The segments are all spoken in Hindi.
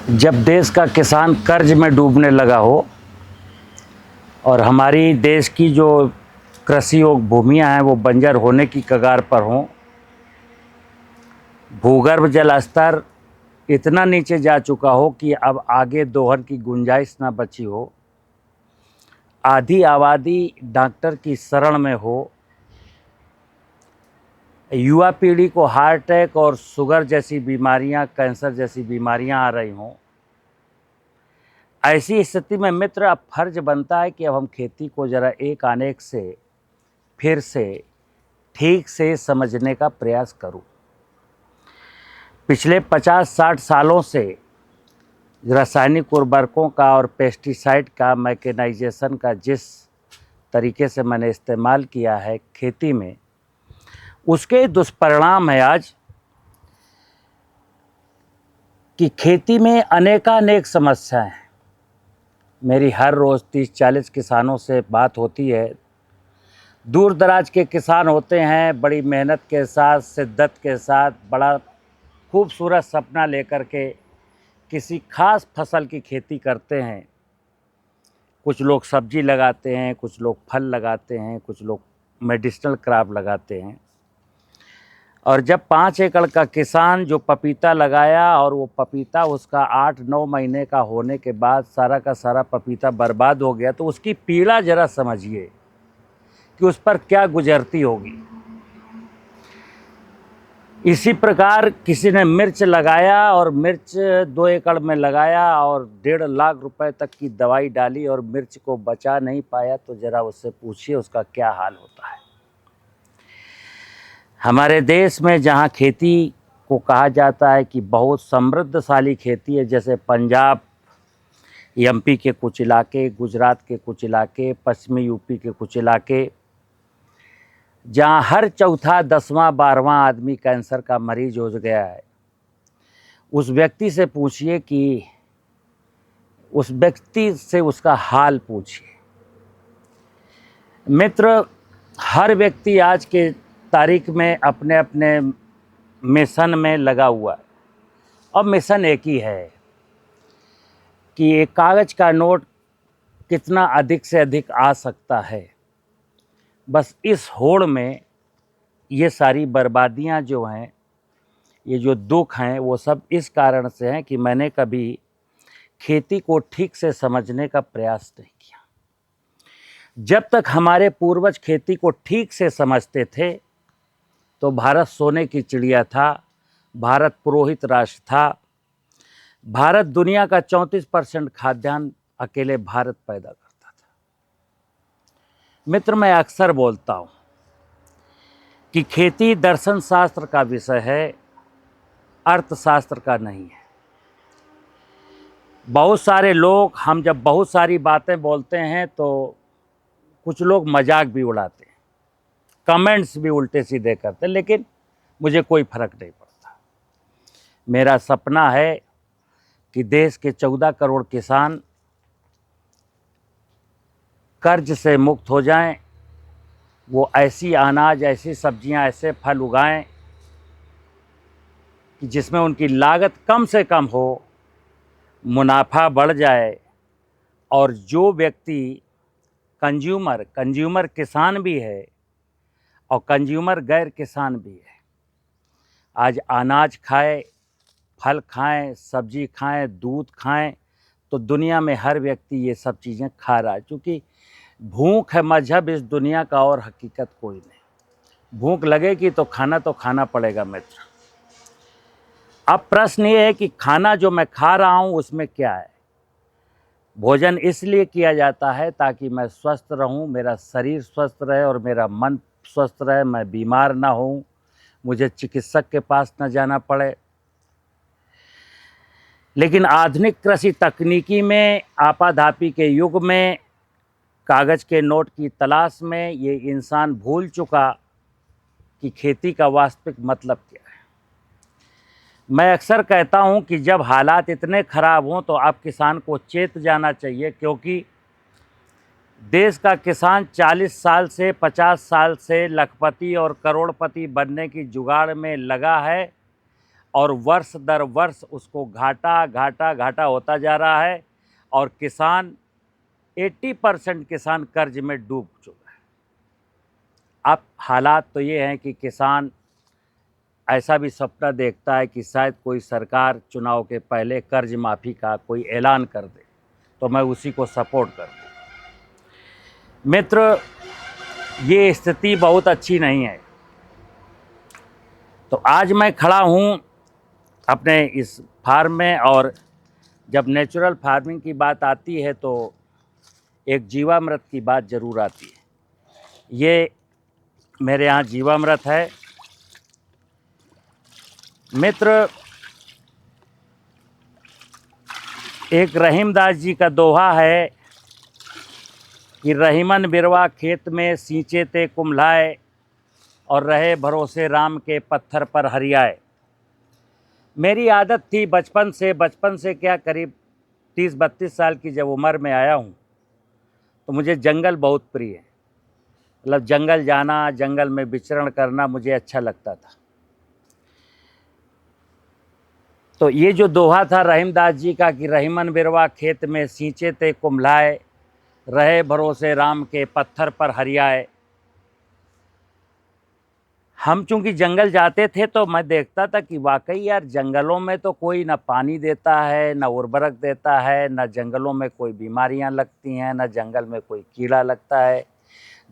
जब देश का किसान कर्ज में डूबने लगा हो और हमारी देश की जो कृषि योग्य भूमियाँ हैं वो बंजर होने की कगार पर हों, भूगर्भ जल स्तर इतना नीचे जा चुका हो कि अब आगे दोहन की गुंजाइश ना बची हो, आधी आबादी डॉक्टर की शरण में हो, युवा पीढ़ी को हार्ट अटैक और शुगर जैसी बीमारियां, कैंसर जैसी बीमारियां आ रही हों, ऐसी स्थिति में मित्र अब फर्ज बनता है कि अब हम खेती को ज़रा एक आनेक से फिर से ठीक से समझने का प्रयास करूं। पिछले 50-60 सालों से रासायनिक उर्वरकों का और पेस्टिसाइड का, मैकेनाइजेशन का जिस तरीके से मैंने इस्तेमाल किया है खेती में, उसके दुष्परिणाम है आज कि खेती में अनेकानेक समस्याएं हैं। मेरी हर रोज़ 30-40 किसानों से बात होती है। दूर दराज के किसान होते हैं, बड़ी मेहनत के साथ, शिद्दत के साथ, बड़ा खूबसूरत सपना लेकर के किसी खास फसल की खेती करते हैं। कुछ लोग सब्जी लगाते हैं, कुछ लोग फल लगाते हैं, कुछ लोग मेडिसिनल क्रॉप लगाते हैं। और जब 5 एकड़ का किसान जो पपीता लगाया और वो पपीता उसका 8-9 महीने का होने के बाद सारा का सारा पपीता बर्बाद हो गया, तो उसकी पीड़ा ज़रा समझिए कि उस पर क्या गुजरती होगी। इसी प्रकार किसी ने मिर्च लगाया और मिर्च 2 एकड़ में लगाया और 1.5 लाख रुपए तक की दवाई डाली और मिर्च को बचा नहीं पाया, तो ज़रा उससे पूछिए उसका क्या हाल होता है। हमारे देश में जहाँ खेती को कहा जाता है कि बहुत समृद्धशाली खेती है, जैसे पंजाब, एमपी के कुछ इलाके, गुजरात के कुछ इलाके, पश्चिमी यूपी के कुछ इलाके, जहाँ हर चौथा 10वां 12वां आदमी कैंसर का मरीज हो गया है, उस व्यक्ति से पूछिए कि उस व्यक्ति से उसका हाल पूछिए। मित्र, हर व्यक्ति आज के तारीख में अपने अपने मिशन में लगा हुआ है और मिशन एक ही है कि एक कागज़ का नोट कितना अधिक से अधिक आ सकता है। बस इस होड़ में ये सारी बर्बादियां जो हैं, ये जो दुख हैं, वो सब इस कारण से हैं कि मैंने कभी खेती को ठीक से समझने का प्रयास नहीं किया। जब तक हमारे पूर्वज खेती को ठीक से समझते थे तो भारत सोने की चिड़िया था, भारत पुरोहित राष्ट्र था। भारत दुनिया का 34% खाद्यान्न अकेले भारत पैदा करता था। मित्र, मैं अक्सर बोलता हूँ कि खेती दर्शन शास्त्र का विषय है, अर्थशास्त्र का नहीं है। बहुत सारे लोग, हम जब बहुत सारी बातें बोलते हैं तो कुछ लोग मजाक भी उड़ाते हैं, कमेंट्स भी उल्टे सीधे करते हैं, लेकिन मुझे कोई फर्क नहीं पड़ता। मेरा सपना है कि देश के 14 करोड़ किसान कर्ज से मुक्त हो जाएं, वो ऐसी अनाज, ऐसी सब्जियां, ऐसे फल उगाएं कि जिसमें उनकी लागत कम से कम हो, मुनाफा बढ़ जाए और जो व्यक्ति कंज्यूमर किसान भी है और कंज्यूमर गैर किसान भी है, आज अनाज खाए, फल खाएं, सब्जी खाएं, दूध खाएं, तो दुनिया में हर व्यक्ति ये सब चीज़ें खा रहा है। क्योंकि भूख है मजहब इस दुनिया का और हकीकत कोई नहीं। भूख लगेगी तो खाना पड़ेगा मित्र। अब प्रश्न ये है कि खाना जो मैं खा रहा हूँ उसमें क्या है। भोजन इसलिए किया जाता है ताकि मैं स्वस्थ रहूं, मेरा शरीर स्वस्थ रहे और मेरा मन स्वस्थ रहे, मैं बीमार ना हूं, मुझे चिकित्सक के पास न जाना पड़े। लेकिन आधुनिक कृषि तकनीकी में, आपाधापी के युग में, कागज़ के नोट की तलाश में ये इंसान भूल चुका कि खेती का वास्तविक मतलब क्या है। मैं अक्सर कहता हूं कि जब हालात इतने ख़राब हों तो अब किसान को चेत जाना चाहिए, क्योंकि देश का किसान 40 साल से 50 साल से लखपति और करोड़पति बनने की जुगाड़ में लगा है और वर्ष दर वर्ष उसको घाटा घाटा घाटा होता जा रहा है और किसान 80% किसान कर्ज में डूब चुका है। अब हालात तो ये हैं कि किसान ऐसा भी सपना देखता है कि शायद कोई सरकार चुनाव के पहले कर्ज माफ़ी का कोई ऐलान कर दे तो मैं उसी को सपोर्ट कर दूँ। मित्र, ये स्थिति बहुत अच्छी नहीं है। तो आज मैं खड़ा हूँ अपने इस फार्म में, और जब नेचुरल फार्मिंग की बात आती है तो एक जीवामृत की बात ज़रूर आती है। ये मेरे यहाँ जीवामृत है। मित्र, एक रहीमदास जी का दोहा है कि रहीमन बिरवा खेत में सींचे ते कुम्हलाए और रहे भरोसे राम के पत्थर पर हरियाए। मेरी आदत थी बचपन से क्या करीब 30-32 साल की जब उम्र में आया हूँ तो मुझे जंगल बहुत प्रिय है। मतलब जंगल जाना, जंगल में विचरण करना मुझे अच्छा लगता था। तो ये जो दोहा था रहीमदास जी का कि रहीमन बिरवा खेत में सींचे ते कुम्हलाए रहे भरोसे राम के पत्थर पर हरियाए। हम चूंकि जंगल जाते थे तो मैं देखता था कि वाकई यार जंगलों में तो कोई ना पानी देता है, ना उर्वरक देता है, ना जंगलों में कोई बीमारियां लगती हैं, ना जंगल में कोई कीड़ा लगता है।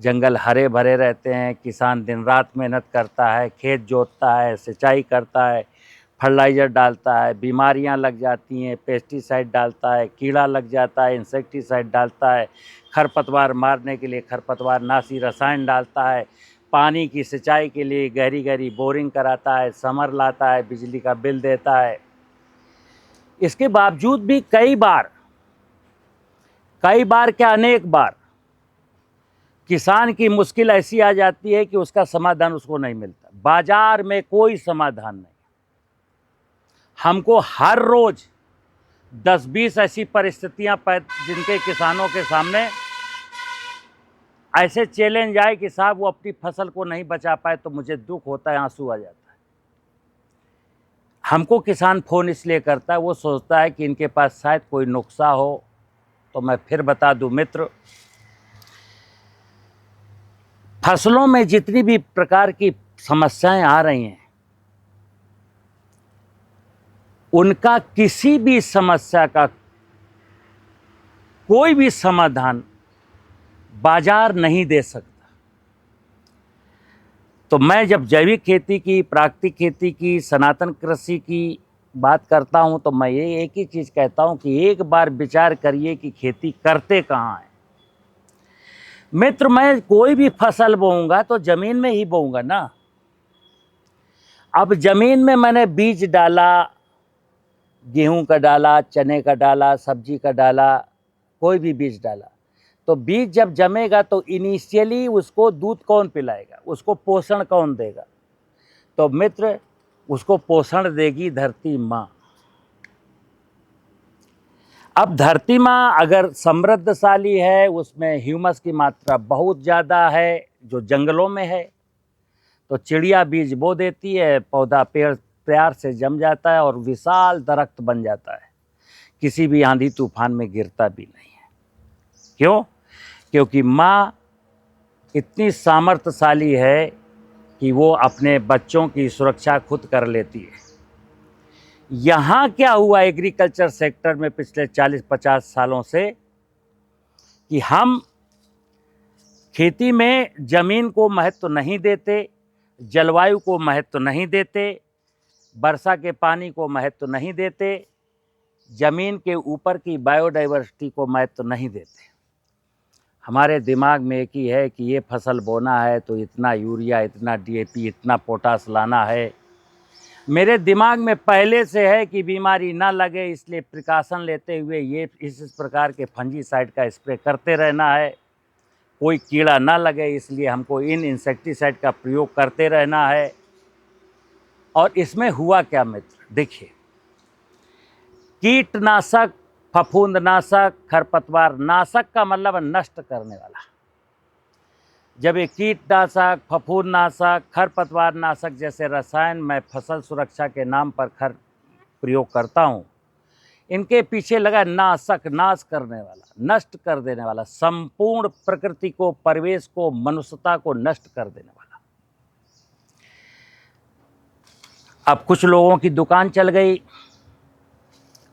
जंगल हरे भरे रहते हैं, किसान दिन रात मेहनत करता है, खेत जोतता है, सिंचाई करता है, फर्टिलाइज़र डालता है, बीमारियां लग जाती हैं, पेस्टिसाइड डालता है, कीड़ा लग जाता है, इंसेक्टिसाइड डालता है, खरपतवार मारने के लिए खरपतवार नाशी रसायन डालता है, पानी की सिंचाई के लिए गहरी गहरी बोरिंग कराता है, समर लाता है, बिजली का बिल देता है। इसके बावजूद भी कई बार क्या अनेक बार किसान की मुश्किल ऐसी आ जाती है कि उसका समाधान उसको नहीं मिलता। बाजार में कोई समाधान नहीं। हमको हर रोज 10-20 ऐसी परिस्थितियां जिनके किसानों के सामने ऐसे चैलेंज आए कि साहब वो अपनी फसल को नहीं बचा पाए तो मुझे दुख होता है, आंसू आ जाता है। हमको किसान फ़ोन इसलिए करता है, वो सोचता है कि इनके पास शायद कोई नुस्खा हो। तो मैं फिर बता दूं मित्र, फसलों में जितनी भी प्रकार की समस्याएं आ रही हैं उनका किसी भी समस्या का कोई भी समाधान बाजार नहीं दे सकता। तो मैं जब जैविक खेती की, प्राकृतिक खेती की, सनातन कृषि की बात करता हूं तो मैं ये एक ही चीज़ कहता हूं कि एक बार विचार करिए कि खेती करते कहाँ हैं। मित्र, मैं कोई भी फसल बोऊंगा तो ज़मीन में ही बोऊंगा ना। अब ज़मीन में मैंने बीज डाला, गेहूं का डाला, चने का डाला, सब्जी का डाला, कोई भी बीज डाला, तो बीज जब जमेगा तो इनिशियली उसको दूध कौन पिलाएगा, उसको पोषण कौन देगा? तो मित्र, उसको पोषण देगी धरती माँ। अब धरती माँ अगर समृद्धशाली है, उसमें ह्यूमस की मात्रा बहुत ज़्यादा है जो जंगलों में है, तो चिड़िया बीज बो देती है, पौधा पेड़ प्यार से जम जाता है और विशाल दरख्त बन जाता है। किसी भी आंधी तूफान में गिरता भी नहीं है। क्यों? क्योंकि माँ इतनी सामर्थ्यशाली है कि वो अपने बच्चों की सुरक्षा खुद कर लेती है। यहाँ क्या हुआ एग्रीकल्चर सेक्टर में पिछले 40-50 सालों से कि हम खेती में ज़मीन को महत्व नहीं देते, जलवायु को महत्व नहीं देते, वर्षा के पानी को महत्व नहीं देते, ज़मीन के ऊपर की बायोडाइवर्सिटी को महत्व नहीं देते। हमारे दिमाग में एक ही है कि ये फसल बोना है तो इतना यूरिया, इतना डीएपी, इतना पोटास लाना है। मेरे दिमाग में पहले से है कि बीमारी ना लगे, इसलिए प्रिकॉशन लेते हुए ये इस प्रकार के फंजीसाइड का स्प्रे करते रहना है। कोई कीड़ा ना लगे इसलिए हमको इन इंसेक्टिसाइड का प्रयोग करते रहना है। और इसमें हुआ क्या मित्र, देखिए, कीटनाशक, फफूंदनाशक, खरपतवार नाशक का मतलब नष्ट करने वाला। जब ये कीटनाशक, फफूंदनाशक, खरपतवार नाशक जैसे रसायन मैं फसल सुरक्षा के नाम पर प्रयोग करता हूँ, इनके पीछे लगा नाशक, नाश करने वाला, नष्ट कर देने वाला, संपूर्ण प्रकृति को, परिवेश को, मनुष्यता को नष्ट कर देने वाला। अब कुछ लोगों की दुकान चल गई,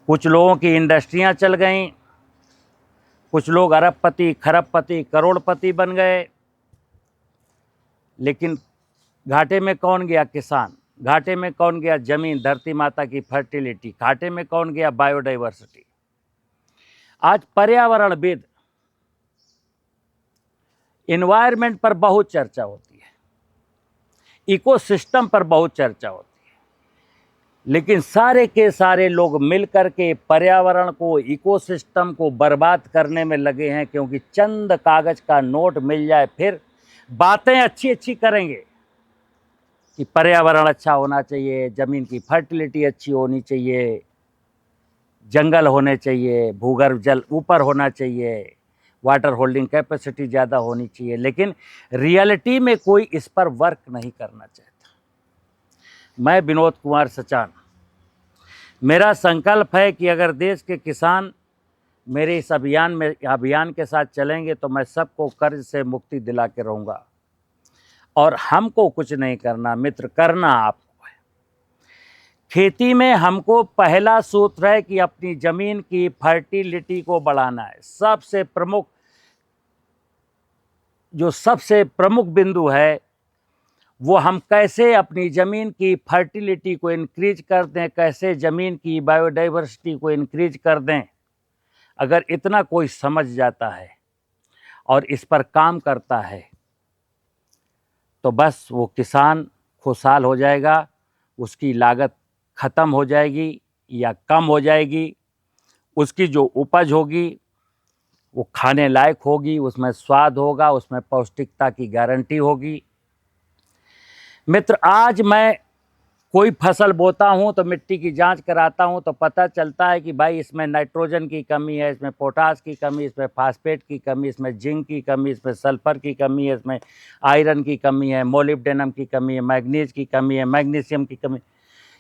कुछ लोगों की इंडस्ट्रियां चल गईं, कुछ लोग अरबपति, खरबपति, करोड़पति बन गए, लेकिन घाटे में कौन गया? किसान। घाटे में कौन गया? जमीन, धरती माता की फर्टिलिटी। घाटे में कौन गया? बायोडाइवर्सिटी। आज पर्यावरणविद, इन्वायरमेंट पर बहुत चर्चा होती है, इकोसिस्टम पर बहुत चर्चा होती है, लेकिन सारे के सारे लोग मिलकर के पर्यावरण को, इकोसिस्टम को बर्बाद करने में लगे हैं, क्योंकि चंद कागज का नोट मिल जाए, फिर बातें अच्छी अच्छी करेंगे कि पर्यावरण अच्छा होना चाहिए, ज़मीन की फर्टिलिटी अच्छी होनी चाहिए, जंगल होने चाहिए, भूगर्भ जल ऊपर होना चाहिए, वाटर होल्डिंग कैपेसिटी ज़्यादा होनी चाहिए, लेकिन रियलिटी में कोई इस पर वर्क नहीं करना चाहता। मैं विनोद कुमार सचान, मेरा संकल्प है कि अगर देश के किसान मेरे इस अभियान के साथ चलेंगे तो मैं सबको कर्ज से मुक्ति दिला के रहूँगा। और हमको कुछ नहीं करना मित्र, करना आपको है। खेती में हमको पहला सूत्र है कि अपनी ज़मीन की फर्टिलिटी को बढ़ाना है। सबसे प्रमुख बिंदु है वो हम कैसे अपनी ज़मीन की फर्टिलिटी को इंक्रीज कर दें, कैसे ज़मीन की बायोडाइवर्सिटी को इंक्रीज कर दें। अगर इतना कोई समझ जाता है और इस पर काम करता है तो बस वो किसान खुशहाल हो जाएगा, उसकी लागत ख़त्म हो जाएगी या कम हो जाएगी, उसकी जो उपज होगी वो खाने लायक होगी, उसमें स्वाद होगा, उसमें पौष्टिकता की गारंटी होगी। मित्र, आज मैं कोई फसल बोता हूँ तो मिट्टी की जांच कराता हूँ तो पता चलता है कि भाई इसमें नाइट्रोजन की कमी है, इसमें पोटास की कमी, इसमें फास्फेट की कमी, इसमें जिंक की कमी, इसमें सल्फर की कमी है, इसमें आयरन की कमी है, मोलिब्डेनम की कमी है, मैग्नीज की कमी है, मैग्नीशियम की कमी।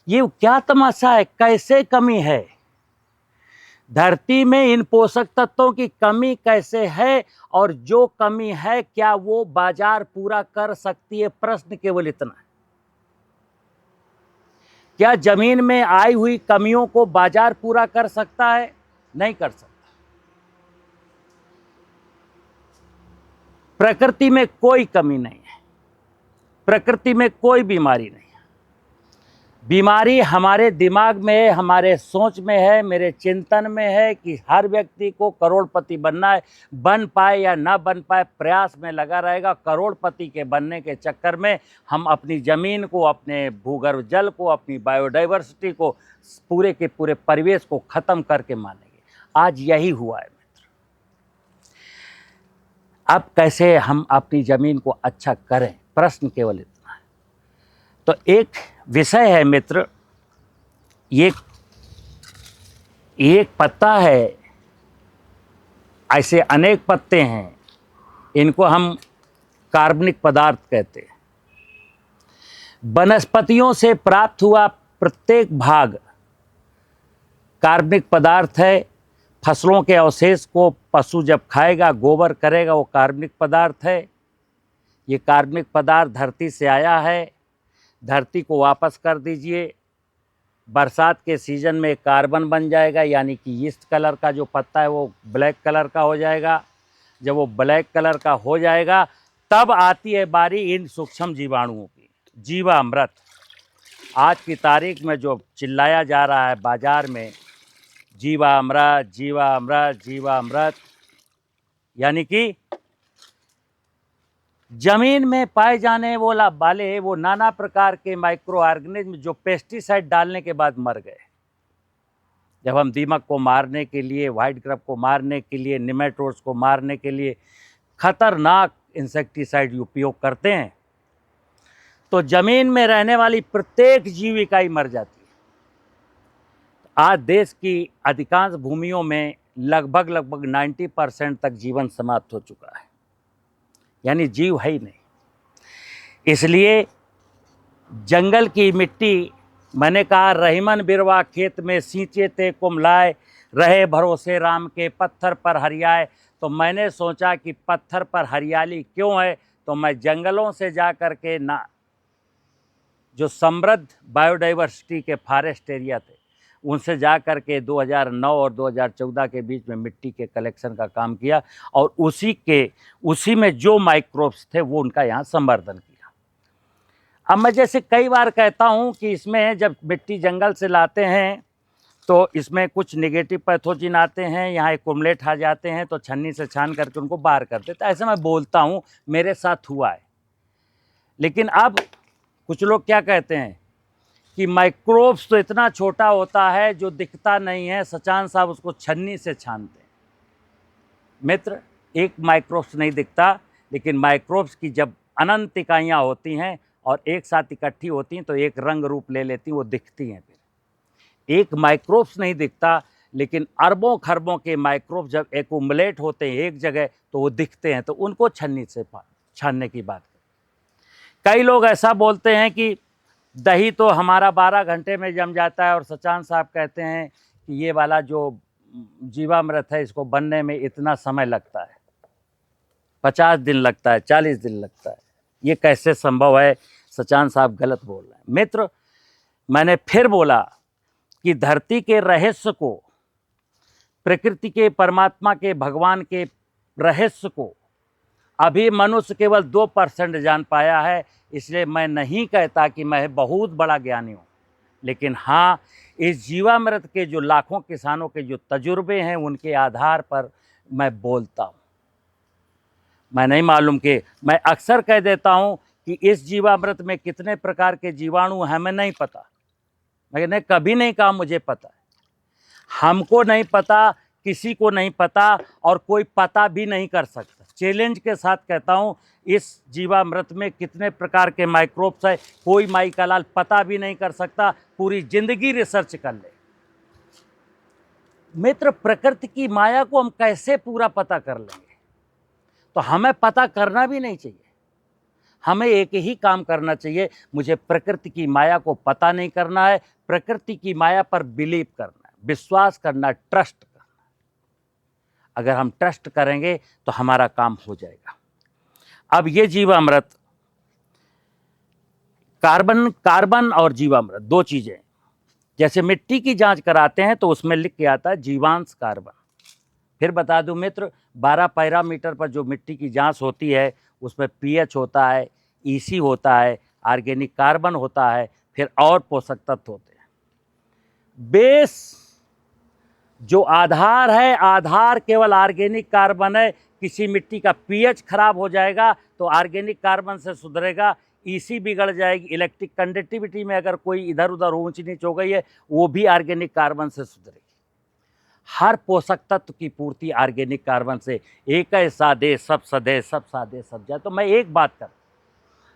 ये क्या तमाशा है? कैसे कमी है? धरती में इन पोषक तत्वों की कमी कैसे है? और जो कमी है क्या वो बाजार पूरा कर सकती है? प्रश्न केवल इतना है। क्या जमीन में आई हुई कमियों को बाजार पूरा कर सकता है? नहीं कर सकता। प्रकृति में कोई कमी नहीं है, प्रकृति में कोई बीमारी नहीं है। बीमारी हमारे दिमाग में है, हमारे सोच में है, मेरे चिंतन में है कि हर व्यक्ति को करोड़पति बनना है। बन पाए या ना बन पाए, प्रयास में लगा रहेगा। करोड़पति के बनने के चक्कर में हम अपनी ज़मीन को, अपने भूगर्भ जल को, अपनी बायोडाइवर्सिटी को, पूरे के पूरे परिवेश को ख़त्म करके मानेंगे। आज यही हुआ है मित्र। अब कैसे हम अपनी ज़मीन को अच्छा करें? प्रश्न केवल इतना है। तो एक विषय है मित्र, एक पत्ता है, ऐसे अनेक पत्ते हैं, इनको हम कार्बनिक पदार्थ कहते हैं। वनस्पतियों से प्राप्त हुआ प्रत्येक भाग कार्बनिक पदार्थ है। फसलों के अवशेष को पशु जब खाएगा, गोबर करेगा, वो कार्बनिक पदार्थ है। ये कार्बनिक पदार्थ धरती से आया है, धरती को वापस कर दीजिए, बरसात के सीज़न में कार्बन बन जाएगा, यानी कि ईस्ट कलर का जो पत्ता है वो ब्लैक कलर का हो जाएगा। जब वो ब्लैक कलर का हो जाएगा तब आती है बारी इन सूक्ष्म जीवाणुओं की, जीवामृत। आज की तारीख में जो चिल्लाया जा रहा है बाजार में, जीवामृत, जीवामृत, जीवामृत, यानी कि जमीन में पाए जाने वाले वो नाना प्रकार के माइक्रो ऑर्गेनिज्म जो पेस्टिसाइड डालने के बाद मर गए। जब हम दीमक को मारने के लिए, व्हाइट ग्रब को मारने के लिए, निमेटोड्स को मारने के लिए खतरनाक इंसेक्टिसाइड उपयोग करते हैं तो जमीन में रहने वाली प्रत्येक जीव इकाई मर जाती है। आज देश की अधिकांश भूमियों में लगभग 90% तक जीवन समाप्त हो चुका है। यानी जीव है ही नहीं। इसलिए जंगल की मिट्टी, मैंने कहा रहीमन बिरवा खेत में सींचे ते कुम्हलाए, रहे भरोसे राम के पत्थर पर हरियाए। तो मैंने सोचा कि पत्थर पर हरियाली क्यों है, तो मैं जंगलों से जा कर के ना, जो समृद्ध बायोडाइवर्सिटी के फॉरेस्ट एरिया थे, उनसे जा कर के 2009 और 2014 के बीच में मिट्टी के कलेक्शन का काम किया, और उसी में जो माइक्रोब्स थे वो उनका यहाँ संवर्धन किया। अब मैं जैसे कई बार कहता हूँ कि इसमें जब मिट्टी जंगल से लाते हैं तो इसमें कुछ नेगेटिव पैथोजिन आते हैं, यहाँ एक कुमलेट आ जाते हैं, तो छन्नी से छान करके उनको बाहर कर देते। ऐसे मैं बोलता हूँ, मेरे साथ हुआ है। लेकिन अब कुछ लोग क्या कहते हैं कि माइक्रोब्स तो इतना छोटा होता है जो दिखता नहीं है, सचान साहब उसको छन्नी से छानते हैं। मित्र, एक माइक्रोब्स नहीं दिखता, लेकिन माइक्रोब्स की जब अनंत इकाइयाँ होती हैं और एक साथ इकट्ठी होती हैं तो एक रंग रूप ले लेती हैं, वो दिखती हैं। फिर एक माइक्रोब्स नहीं दिखता, लेकिन अरबों खरबों के माइक्रोब्स जब एक्युमुलेट होते हैं एक जगह तो वो दिखते हैं, तो उनको छन्नी से छानने की बात करें। कई लोग ऐसा बोलते हैं कि दही तो हमारा 12 घंटे में जम जाता है, और सचान साहब कहते हैं कि ये वाला जो जीवामृत है इसको बनने में इतना समय लगता है, 50 दिन लगता है, 40 दिन लगता है। ये कैसे संभव है? सचान साहब गलत बोल रहे हैं। मित्र, मैंने फिर बोला कि धरती के रहस्य को, प्रकृति के, परमात्मा के, भगवान के रहस्य को अभी मनुष्य केवल 2% जान पाया है। इसलिए मैं नहीं कहता कि मैं बहुत बड़ा ज्ञानी हूँ, लेकिन हाँ, इस जीवामृत के जो लाखों किसानों के जो तजुर्बे हैं उनके आधार पर मैं बोलता हूँ। मैं नहीं मालूम कि मैं अक्सर कह देता हूँ कि इस जीवामृत में कितने प्रकार के जीवाणु हैं हमें नहीं पता। मैंने कभी नहीं कहा मुझे पता है, हमको नहीं पता, किसी को नहीं पता, और कोई पता भी नहीं कर सकता। चैलेंज के साथ कहता हूँ, इस जीवामृत में कितने प्रकार के माइक्रोब्स है कोई माई का लाल पता भी नहीं कर सकता, पूरी जिंदगी रिसर्च कर ले। मित्र, प्रकृति की माया को हम कैसे पूरा पता कर लेंगे? तो हमें पता करना भी नहीं चाहिए, हमें एक ही काम करना चाहिए, मुझे प्रकृति की माया को पता नहीं करना है, प्रकृति की माया पर बिलीव करना है, विश्वास करना, ट्रस्ट करना। अगर हम ट्रस्ट करेंगे तो हमारा काम हो जाएगा। अब ये जीवामृत, कार्बन और जीवामृत दो चीजें। जैसे मिट्टी की जांच कराते हैं तो उसमें लिख के आता है जीवांश कार्बन। फिर बता दूं मित्र, 12 पैरामीटर पर जो मिट्टी की जांच होती है उसमें पीएच होता है, ईसी होता है, ऑर्गेनिक कार्बन होता है, फिर और पोषक तत्व होते हैं। बेस जो आधार है, आधार केवल ऑर्गेनिक कार्बन है। किसी मिट्टी का पीएच खराब हो जाएगा तो ऑर्गेनिक कार्बन से सुधरेगा, ईसी बिगड़ जाएगी, इलेक्ट्रिक कंडक्टिविटी में अगर कोई इधर उधर ऊंच नीच हो गई है वो भी ऑर्गेनिक कार्बन से सुधरेगी। हर पोषक तत्व की पूर्ति ऑर्गेनिक कार्बन से। एक ऐसा दे सब सदे, सब सादे सब जाए। तो मैं एक बात कर,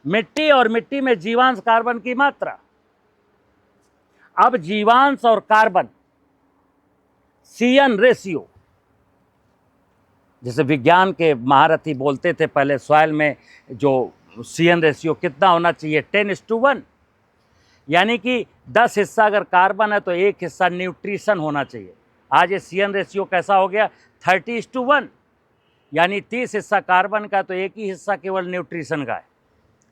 मिट्टी और मिट्टी में जीवांश कार्बन की मात्रा। अब जीवांश और कार्बन सीएन रेशियो, जैसे विज्ञान के महारथी बोलते थे पहले, सॉइल में जो सीएन रेशियो कितना होना चाहिए, 10:1। यानी कि 10 हिस्सा अगर कार्बन है तो 1 हिस्सा न्यूट्रिशन होना चाहिए। आज ये सीएन रेशियो कैसा हो गया, 30:1। यानी 30 हिस्सा कार्बन का तो 1 ही हिस्सा केवल न्यूट्रिशन का है।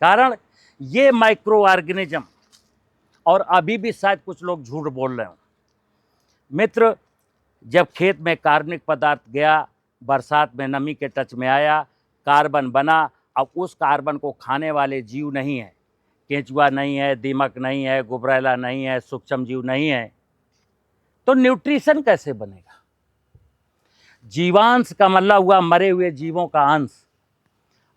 कारण ये माइक्रो ऑर्गेनिज्म, और अभी भी शायद कुछ लोग झूठ बोल रहे हो। मित्र, जब खेत में कार्बनिक पदार्थ गया, बरसात में नमी के टच में आया, कार्बन बना। अब उस कार्बन को खाने वाले जीव नहीं है, केंचुआ नहीं है, दीमक नहीं है, गुबरैला नहीं है, सूक्ष्म जीव नहीं है, तो न्यूट्रिशन कैसे बनेगा? जीवांश का मतलब हुआ मरे हुए जीवों का अंश।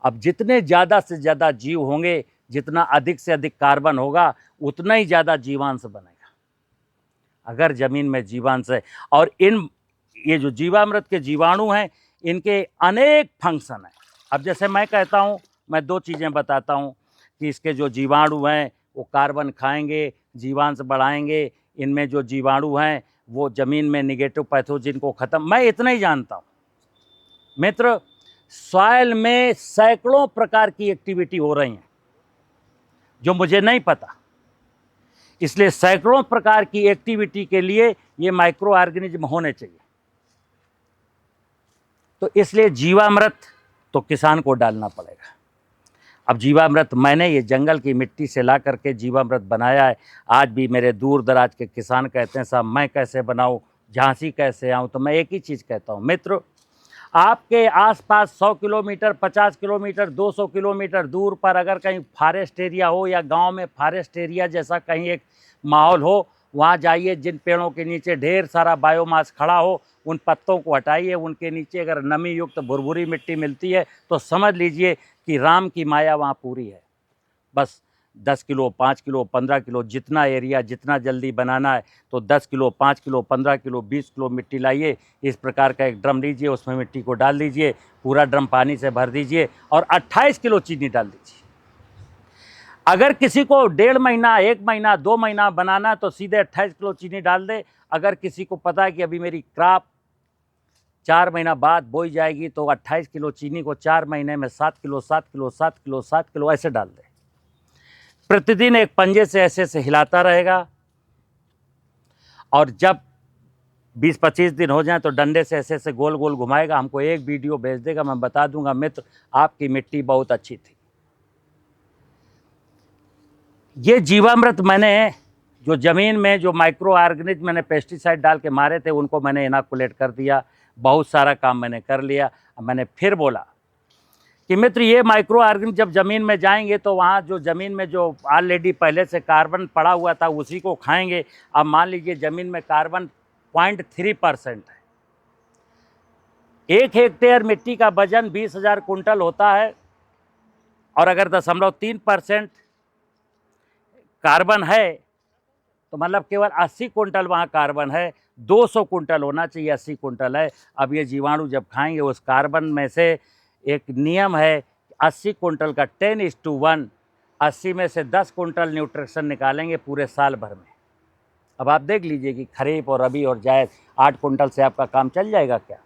अब जितने ज़्यादा से ज़्यादा जीव होंगे, जितना अधिक से अधिक कार्बन होगा, उतना ही ज़्यादा जीवांश बनेगा। अगर ज़मीन में जीवांश है, और ये जो जीवामृत के जीवाणु हैं, इनके अनेक फंक्शन हैं। अब जैसे मैं कहता हूँ, मैं 2 चीज़ें बताता हूँ कि इसके जो जीवाणु हैं वो कार्बन खाएंगे, जीवांश बढ़ाएंगे। इनमें जो जीवाणु हैं वो ज़मीन में निगेटिव पैथोजिन को ख़त्म, मैं इतना ही जानता हूँ। मित्र, सॉइल में सैकड़ों प्रकार की एक्टिविटी हो रही हैं जो मुझे नहीं पता। इसलिए सैकड़ों प्रकार की एक्टिविटी के लिए ये माइक्रो ऑर्गेनिज्म होने चाहिए। तो इसलिए जीवामृत तो किसान को डालना पड़ेगा। अब जीवामृत मैंने ये जंगल की मिट्टी से ला करके जीवामृत बनाया है। आज भी मेरे दूर दराज के किसान कहते हैं साहब मैं कैसे बनाऊं, झांसी कैसे आऊं, तो मैं एक ही चीज़ कहता हूं मित्र, आपके आसपास 100 किलोमीटर, 50 किलोमीटर, 200 किलोमीटर दूर पर अगर कहीं फॉरेस्ट एरिया हो या गांव में फॉरेस्ट एरिया जैसा कहीं एक माहौल हो, वहाँ जाइए। जिन पेड़ों के नीचे ढेर सारा बायोमास खड़ा हो, उन पत्तों को हटाइए। उनके नीचे अगर नमी युक्त भुरभुरी मिट्टी मिलती है तो समझ लीजिए कि राम की माया वहाँ पूरी है। बस 10 किलो, 5 किलो, 15 किलो, जितना एरिया जितना जल्दी बनाना है तो 10 किलो, 5 किलो, 15 किलो, 20 किलो मिट्टी लाइए। इस प्रकार का एक ड्रम लीजिए, उसमें मिट्टी को डाल दीजिए, पूरा ड्रम पानी से भर दीजिए और 28 किलो चीनी डाल दीजिए। अगर किसी को 1.5 महीना, 1 महीना, 2 महीना बनाना है तो सीधे 28 किलो चीनी डाल दे। अगर किसी को पता है कि अभी मेरी क्रॉप 4 महीना बाद बोई जाएगी तो 28 किलो चीनी को 4 महीने में 7 किलो, 7 किलो, 7 किलो, 7 किलो ऐसे डाल दे। प्रतिदिन एक पंजे से ऐसे हिलाता रहेगा और जब 20-25 दिन हो जाए तो डंडे से ऐसे गोल गोल घुमाएगा। हमको एक वीडियो भेज देगा, मैं बता दूंगा मित्र आपकी मिट्टी बहुत अच्छी थी। ये जीवामृत मैंने जो ज़मीन में जो माइक्रो ऑर्गेनिज्म मैंने पेस्टिसाइड डाल के मारे थे उनको मैंने इनाकुलेट कर दिया। बहुत सारा काम मैंने कर लिया। मैंने फिर बोला कि मित्र ये माइक्रो ऑर्गेनिज्म जब ज़मीन में जाएंगे तो वहाँ जो ज़मीन में जो ऑलरेडी पहले से कार्बन पड़ा हुआ था उसी को खाएंगे। अब मान लीजिए ज़मीन में कार्बन 0.3% है। 1 हेक्टेयर मिट्टी का वजन 20,000 कुंटल होता है और अगर 0.3% कार्बन है तो मतलब केवल 80 कुंटल वहाँ कार्बन है। 200 कुंटल होना चाहिए, 80 कुंटल है। अब ये जीवाणु जब खाएंगे उस कार्बन में से एक नियम है 80 कुंटल का 10:1, 80 में से 10 कुंटल न्यूट्रिशन निकालेंगे पूरे साल भर में। अब आप देख लीजिए कि खरीफ और रबी और जायद 8 कुंटल से आपका काम चल जाएगा क्या?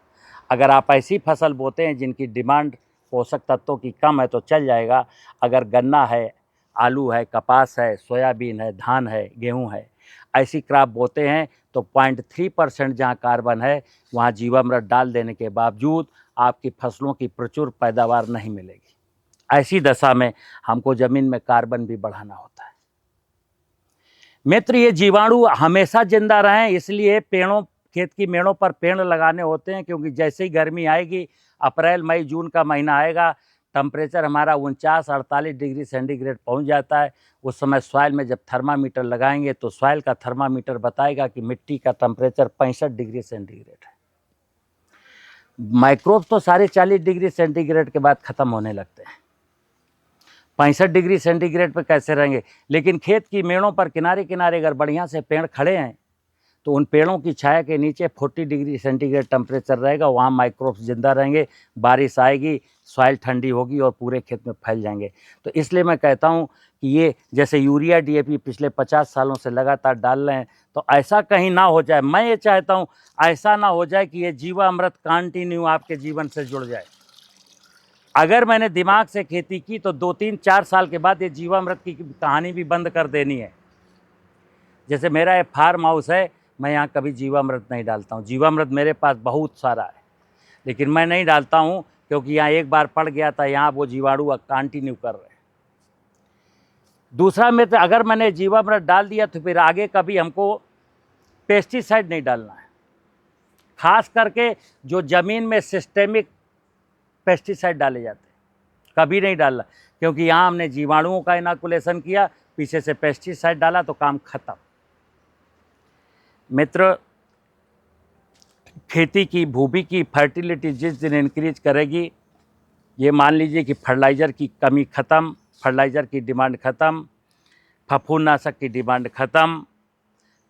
अगर आप ऐसी फसल बोते हैं जिनकी डिमांड पोषक तत्वों की कम है तो चल जाएगा। अगर गन्ना है, आलू है, कपास है, सोयाबीन है, धान है, गेहूं है, ऐसी क्रॉप बोते हैं तो 0.3% जहाँ कार्बन है वहाँ जीवामृत डाल देने के बावजूद आपकी फसलों की प्रचुर पैदावार नहीं मिलेगी। ऐसी दशा में हमको ज़मीन में कार्बन भी बढ़ाना होता है। मित्र ये जीवाणु हमेशा जिंदा रहें इसलिए पेड़ों, खेत की मेड़ों पर पेड़ लगाने होते हैं, क्योंकि जैसे ही गर्मी आएगी, अप्रैल मई जून का महीना आएगा, टेम्परेचर हमारा 49-48 डिग्री सेंटीग्रेड पहुंच जाता है। उस समय सॉइल में जब थर्मामीटर लगाएंगे तो सॉइल का थर्मामीटर बताएगा कि मिट्टी का टेम्परेचर 65 डिग्री सेंटीग्रेड है। माइक्रोब तो 40.5 डिग्री सेंटीग्रेड के बाद ख़त्म होने लगते हैं। 65 डिग्री सेंटीग्रेड पर कैसे रहेंगे? लेकिन खेत की मेड़ों पर किनारे किनारे अगर बढ़िया से पेड़ खड़े हैं तो उन पेड़ों की छाया के नीचे 40 डिग्री सेंटीग्रेड टेम्परेचर रहेगा, वहाँ माइक्रोब्स जिंदा रहेंगे। बारिश आएगी, सॉइल ठंडी होगी और पूरे खेत में फैल जाएंगे। तो इसलिए मैं कहता हूँ कि ये जैसे यूरिया डीएपी पिछले 50 सालों से लगातार डाल रहे हैं तो ऐसा कहीं ना हो जाए। मैं ये चाहता हूँ ऐसा ना हो जाए कि ये जीवामृत कंटिन्यू आपके जीवन से जुड़ जाए। अगर मैंने दिमाग से खेती की तो 2-3-4 साल के बाद ये जीवामृत की कहानी भी बंद कर देनी है। जैसे मेरा ये फार्म हाउस है, मैं यहाँ कभी जीवामृत नहीं डालता हूँ। जीवामृत मेरे पास बहुत सारा है लेकिन मैं नहीं डालता हूँ क्योंकि यहाँ एक बार पड़ गया था, यहाँ वो जीवाणु कंटिन्यू कर रहे हैं। दूसरा मित्र, अगर मैंने जीवामृत डाल दिया तो फिर आगे कभी हमको पेस्टिसाइड नहीं डालना है। खास करके जो ज़मीन में सिस्टेमिक पेस्टिसाइड डाले जाते हैं कभी नहीं डालना, क्योंकि यहाँ हमने जीवाणुओं का इनाकुलेशन किया, पीछे से पेस्टिसाइड डाला तो काम खत्म। मित्र, खेती की भूमि की फर्टिलिटी जिस दिन इंक्रीज करेगी, ये मान लीजिए कि फर्टिलाइज़र की कमी ख़त्म, फर्टिलाइज़र की डिमांड ख़त्म, फफूंदनाशक की डिमांड ख़त्म,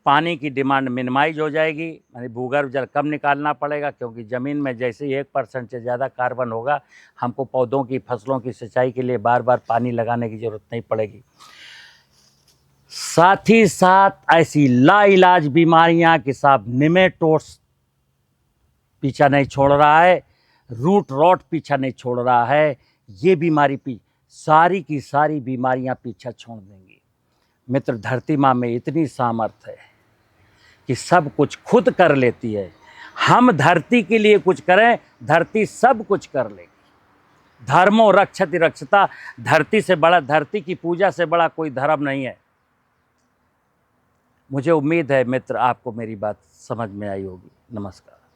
पानी की डिमांड मिनिमाइज हो जाएगी, यानी भूगर्भ जल कम निकालना पड़ेगा, क्योंकि ज़मीन में जैसे ही 1% से ज़्यादा कार्बन होगा हमको पौधों की, फसलों की सिंचाई के लिए बार बार पानी लगाने की ज़रूरत नहीं पड़ेगी। साथ ही साथ ऐसी लाइलाज बीमारियां कि साहब निमेटोड्स पीछा नहीं छोड़ रहा है। रूट रॉट पीछा नहीं छोड़ रहा है, ये बीमारी सारी की सारी बीमारियां पीछा छोड़ देंगी। मित्र, धरती माँ में इतनी सामर्थ्य है कि सब कुछ खुद कर लेती है। हम धरती के लिए कुछ करें, धरती सब कुछ कर लेगी। धर्मो रक्षति रक्षता, धरती से बड़ा, धरती की पूजा से बड़ा कोई धर्म नहीं है। मुझे उम्मीद है मित्र आपको मेरी बात समझ में आई होगी। नमस्कार।